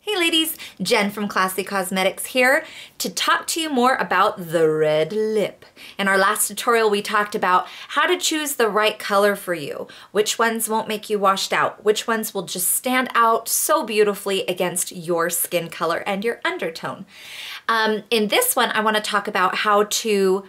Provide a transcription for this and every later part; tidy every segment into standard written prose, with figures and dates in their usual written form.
Hey ladies, Jen from Classy Cosmetics here to talk to you more about the red lip. In our last tutorial we talked about how to choose the right color for you, which ones won't make you washed out, which ones will just stand out so beautifully against your skin color and your undertone. In this one I want to talk about how to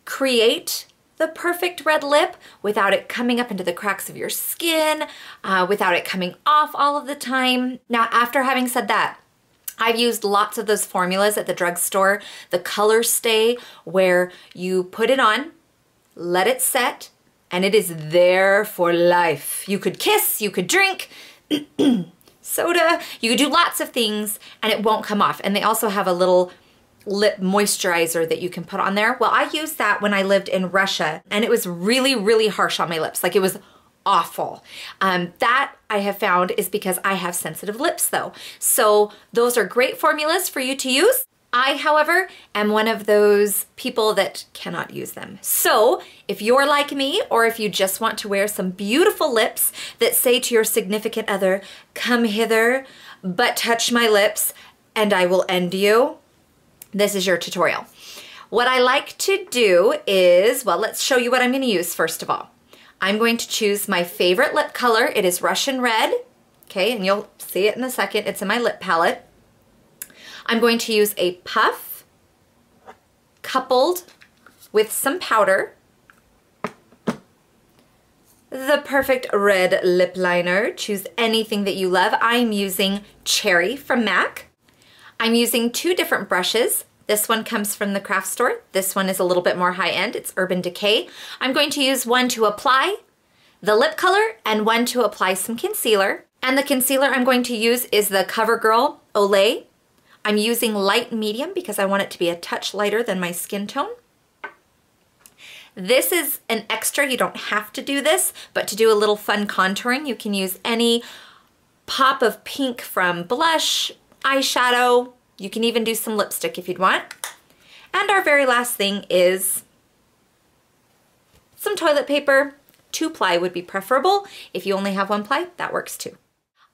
create the perfect red lip without it coming up into the cracks of your skin, without it coming off all of the time. Now, after having said that, I've used lots of those formulas at the drugstore. The Color Stay, where you put it on, let it set, and it is there for life. You could kiss, you could drink soda, you could do lots of things and it won't come off. And they also have a little lip moisturizer that you can put on there. Well, I used that when I lived in Russia and it was really, really harsh on my lips. Like, it was awful. That I have found is because I have sensitive lips though. So those are great formulas for you to use. I, however, am one of those people that cannot use them. So if you're like me, or if you just want to wear some beautiful lips that say to your significant other, "Come hither, but touch my lips and I will end you," this is your tutorial. What I like to do is, well, let's show you what I'm going to use first of all. I'm going to choose my favorite lip color. It is Russian Red, okay, and you'll see it in a second. It's in my lip palette. I'm going to use a puff coupled with some powder. The perfect red lip liner. Choose anything that you love. I'm using Cherry from MAC. I'm using two different brushes. This one comes from the craft store. This one is a little bit more high-end. It's Urban Decay. I'm going to use one to apply the lip color and one to apply some concealer. And the concealer I'm going to use is the CoverGirl Olay. I'm using light medium because I want it to be a touch lighter than my skin tone. This is an extra. You don't have to do this, but to do a little fun contouring, you can use any pop of pink from blush, eyeshadow. You can even do some lipstick if you'd want. And our very last thing is some toilet paper. 2-ply would be preferable. If you only have 1-ply, that works too.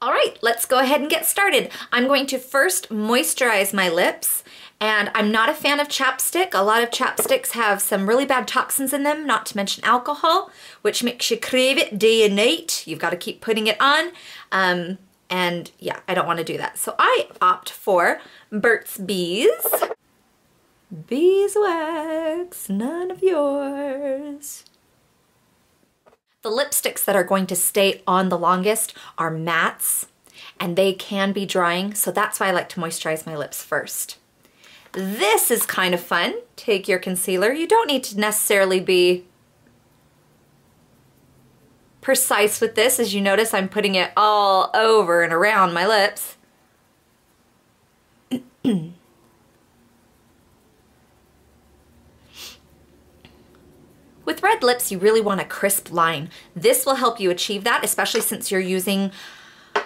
All right, let's go ahead and get started. I'm going to first moisturize my lips, and I'm not a fan of chapstick. A lot of chapsticks have some really bad toxins in them, not to mention alcohol, which makes you crave it day and night. You've got to keep putting it on. And yeah, I don't want to do that. So I opt for Burt's Bees. Beeswax, none of yours. The lipsticks that are going to stay on the longest are mattes, and they can be drying, so that's why I like to moisturize my lips first. This is kind of fun. Take your concealer. You don't need to necessarily be precise with this. As you notice, I'm putting it all over and around my lips. With red lips, you really want a crisp line. This will help you achieve that, especially since you're using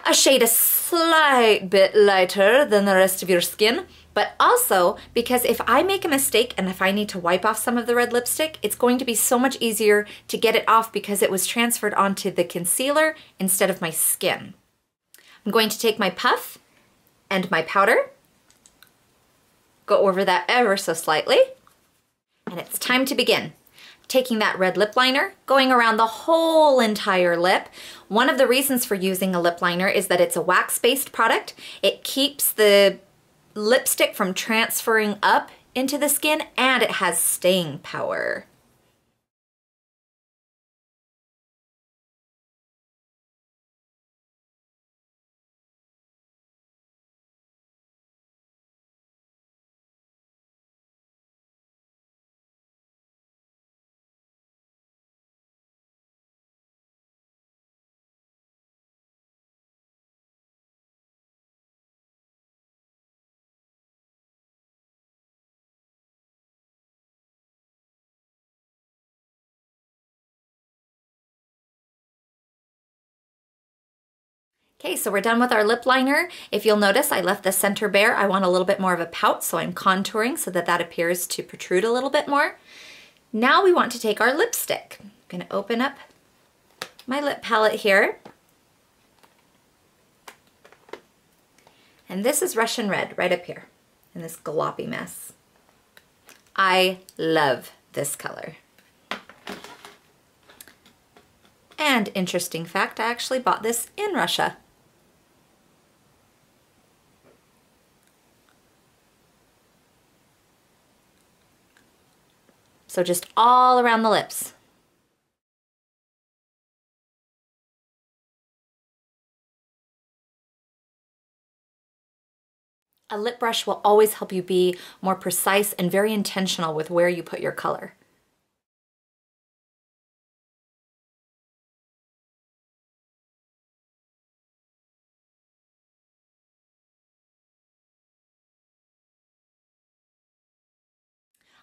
a shade a slight bit lighter than the rest of your skin. But also, because if I make a mistake and if I need to wipe off some of the red lipstick, it's going to be so much easier to get it off because it was transferred onto the concealer instead of my skin. I'm going to take my puff and my powder, go over that ever so slightly, and it's time to begin. Taking that red lip liner, going around the whole entire lip. One of the reasons for using a lip liner is that it's a wax-based product. It keeps the lipstick from transferring up into the skin, and it has staying power. Okay, so we're done with our lip liner. If you'll notice, I left the center bare. I want a little bit more of a pout, so I'm contouring so that that appears to protrude a little bit more. Now we want to take our lipstick. I'm gonna open up my lip palette here. And this is Russian Red right up here in this gloppy mess. I love this color. And interesting fact, I actually bought this in Russia. So just all around the lips. A lip brush will always help you be more precise and very intentional with where you put your color.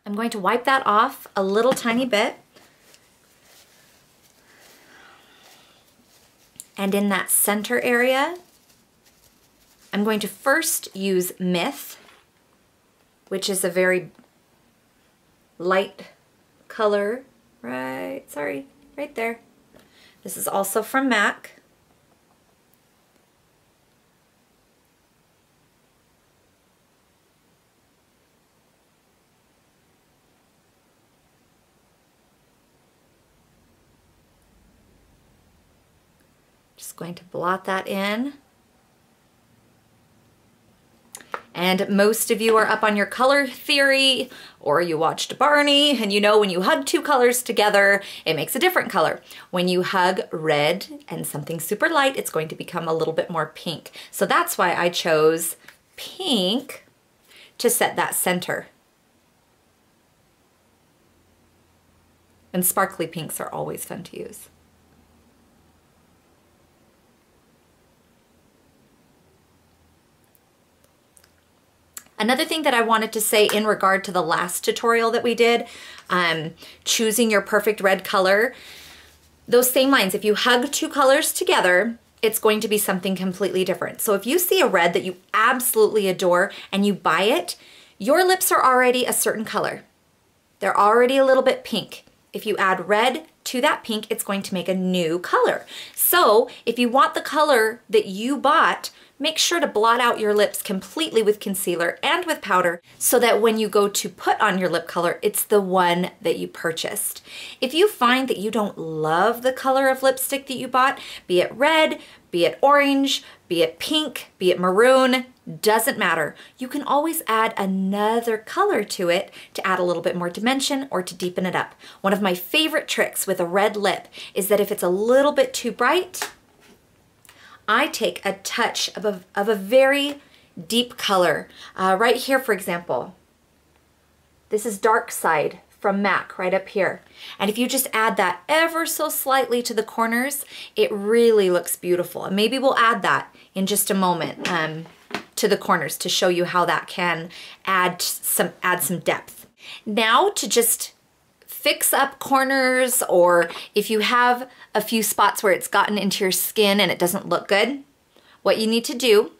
I'm going to wipe that off a little tiny bit. And in that center area, I'm going to first use Myth, which is a very light color, right there. This is also from MAC. Just going to blot that in. And most of you are up on your color theory, or you watched Barney, and you know when you hug two colors together, it makes a different color. When you hug red and something super light, it's going to become a little bit more pink. So that's why I chose pink to set that center. And sparkly pinks are always fun to use. Another thing that I wanted to say in regard to the last tutorial that we did, choosing your perfect red color, those same lines, if you hug two colors together, it's going to be something completely different. So if you see a red that you absolutely adore and you buy it, your lips are already a certain color. They're already a little bit pink. If you add red to that pink, it's going to make a new color. So if you want the color that you bought, make sure to blot out your lips completely with concealer and with powder so that when you go to put on your lip color, it's the one that you purchased. If you find that you don't love the color of lipstick that you bought, be it red, be it orange, be it pink, be it maroon, doesn't matter. You can always add another color to it to add a little bit more dimension or to deepen it up. One of my favorite tricks with a red lip is that if it's a little bit too bright, I take a touch of a very deep color. Right here, for example, this is Dark Side from MAC right up here. And if you just add that ever so slightly to the corners, it really looks beautiful. And maybe we'll add that in just a moment to the corners to show you how that can add some depth. Now to just fix up corners, or if you have a few spots where it's gotten into your skin and it doesn't look good, what you need to do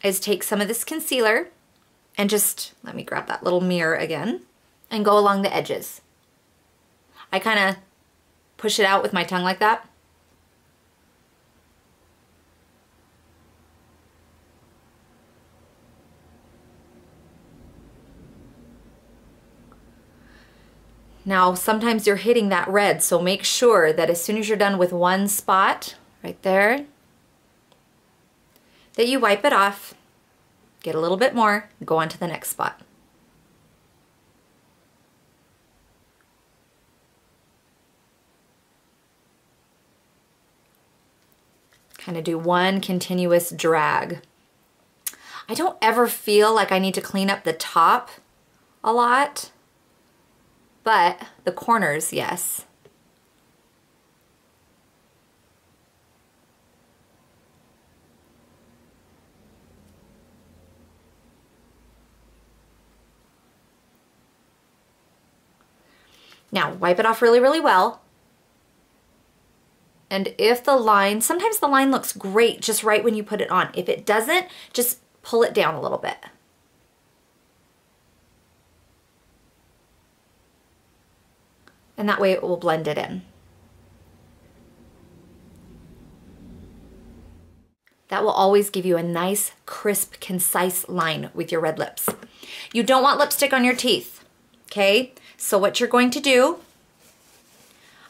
is take some of this concealer and just, let me grab that little mirror again, and go along the edges. I kind of push it out with my tongue like that. Now, sometimes you're hitting that red, so make sure that as soon as you're done with one spot, right there, that you wipe it off, get a little bit more, go on to the next spot. Kind of do one continuous drag. I don't ever feel like I need to clean up the top a lot, but the corners, yes. Now wipe it off really, really well. And if the line, sometimes the line looks great just right when you put it on. If it doesn't, just pull it down a little bit. And that way it will blend it in. That will always give you a nice, crisp, concise line with your red lips. You don't want lipstick on your teeth, okay? So what you're going to do,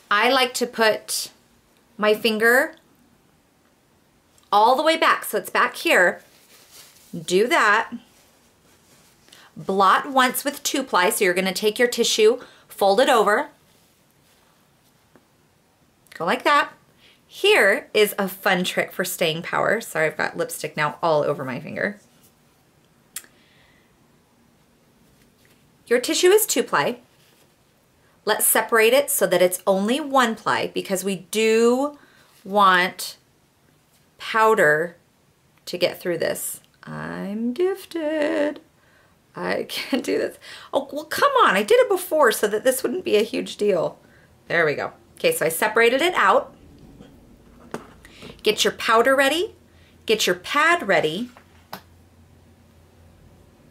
I like to put my finger all the way back, so it's back here. Do that. Blot once with 2-ply, so you're gonna take your tissue, fold it over, go like that. Here is a fun trick for staying power. Sorry, I've got lipstick now all over my finger. Your tissue is 2-ply. Let's separate it so that it's only 1-ply because we do want powder to get through this. I'm gifted. I can do this. Oh, well, come on. I did it before so that this wouldn't be a huge deal. There we go. Okay, so I separated it out. Get your powder ready. Get your pad ready.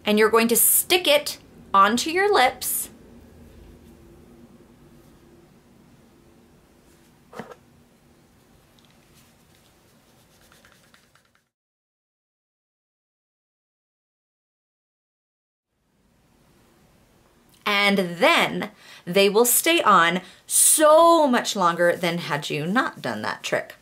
And you're going to stick it onto your lips. And then they will stay on so much longer than had you not done that trick.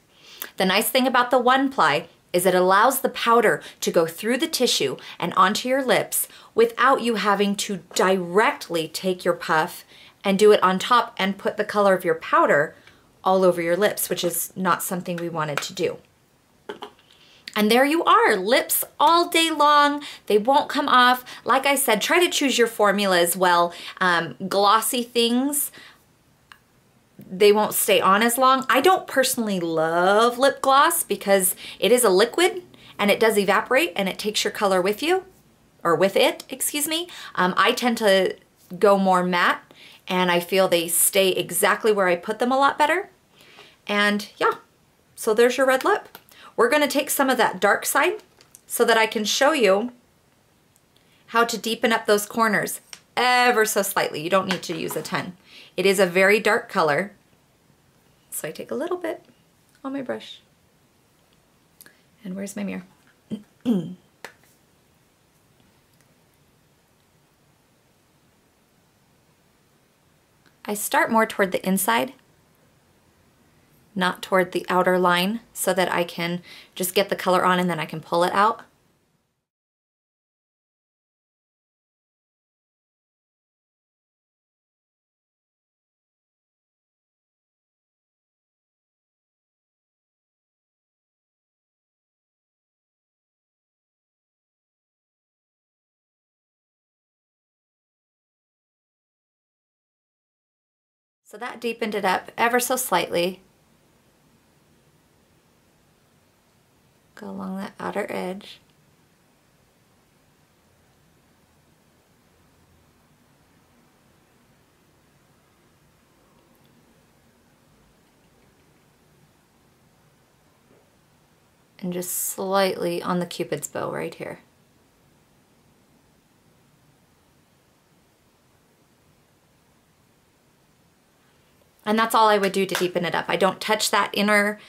The nice thing about the 1-ply is it allows the powder to go through the tissue and onto your lips without you having to directly take your puff and do it on top and put the color of your powder all over your lips, which is not something we wanted to do. And there you are, lips all day long. They won't come off. Like I said, try to choose your formula as well. Glossy things, they won't stay on as long. I don't personally love lip gloss because it is a liquid and it does evaporate and it takes your color with you, or with it, excuse me. I tend to go more matte and I feel they stay exactly where I put them a lot better. And yeah, so there's your red lip. We're gonna take some of that dark side so that I can show you how to deepen up those corners ever so slightly. You don't need to use a ton. It is a very dark color. So I take a little bit on my brush. And where's my mirror? I start more toward the inside, not toward the outer line, so that I can just get the color on and then I can pull it out. So that deepened it up ever so slightly. Go along that outer edge. And just slightly on the Cupid's bow right here. And that's all I would do to deepen it up. I don't touch that inner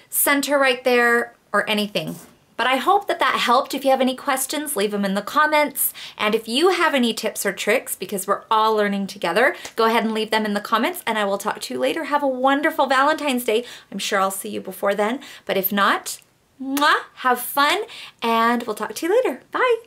center right there or anything. But I hope that that helped. If you have any questions, leave them in the comments. And if you have any tips or tricks, because we're all learning together, go ahead and leave them in the comments and I will talk to you later. Have a wonderful Valentine's Day. I'm sure I'll see you before then. But if not, mwah, have fun and we'll talk to you later. Bye.